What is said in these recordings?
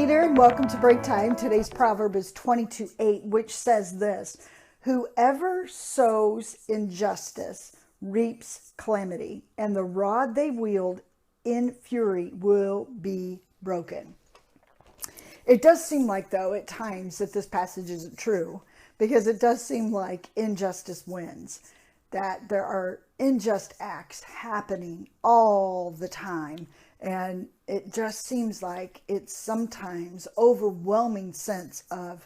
leader, and welcome to Breaktime. Today's proverb is 22:8, which says this: whoever sows injustice reaps calamity, and the rod they wield in fury will be broken. It does seem like, though, at times that this passage isn't true, because it does seem like injustice wins, that there are unjust acts happening all the time. And it just seems like it's sometimes overwhelming sense of,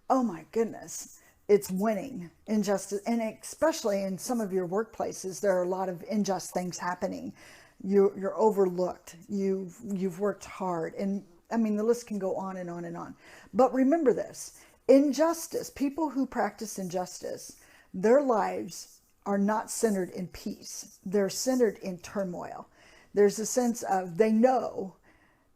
oh my goodness, it's winning injustice. And especially in some of your workplaces, there are a lot of unjust things happening. You're overlooked. You've worked hard. And I mean, the list can go on and on and on. But remember this: injustice, people who practice injustice, their lives are not centered in peace. They're centered in turmoil. There's a sense of, they know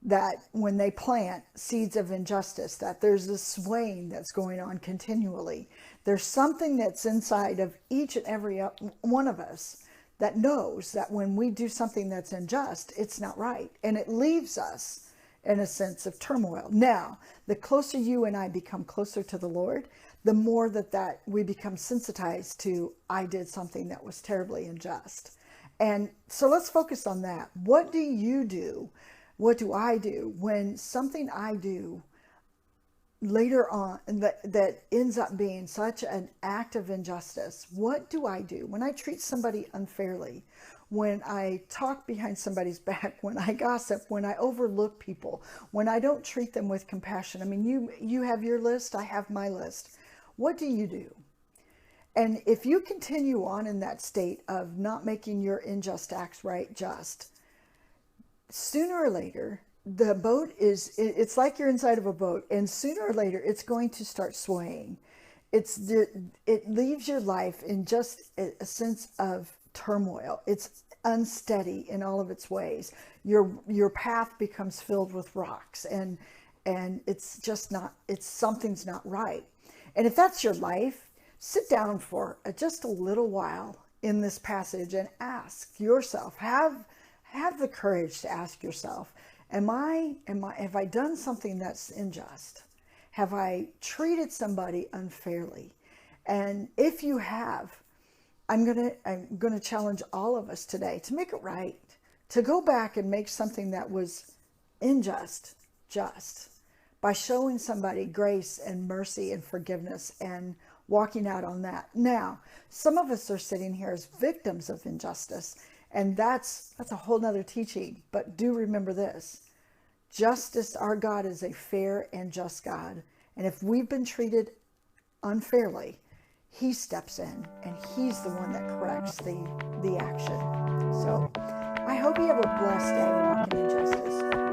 that when they plant seeds of injustice, that there's this swaying that's going on continually. There's something that's inside of each and every one of us that knows that when we do something that's unjust, it's not right. And it leaves us in a sense of turmoil. Now, the closer you and I become closer to the Lord, the more that we become sensitized to, I did something that was terribly unjust. And so let's focus on that. What do you do? What do I do when something I do later on that ends up being such an act of injustice? What do I do when I treat somebody unfairly? When I talk behind somebody's back, when I gossip, when I overlook people, when I don't treat them with compassion? I mean, you have your list, I have my list. What do you do? And if you continue on in that state of not making your unjust acts right just, sooner or later, the boat it's like you're inside of a boat, and sooner or later, it's going to start swaying. It leaves your life in just a sense of turmoil. It's unsteady in all of its ways. Your path becomes filled with rocks, and it's just not, something's not right. And if that's your life, sit down for just a little while in this passage and ask yourself, have the courage to ask yourself, have I done something that's unjust? Have I treated somebody unfairly? And if you have, I'm gonna challenge all of us today to make it right, to go back and make something that was unjust just, by showing somebody grace and mercy and forgiveness and walking out on that. Now, some of us are sitting here as victims of injustice, and that's a whole nother teaching. But do remember this: justice, our God is a fair and just God. And if we've been treated unfairly, he steps in and he's the one that corrects the action. So I hope you have a blessed day walking in justice.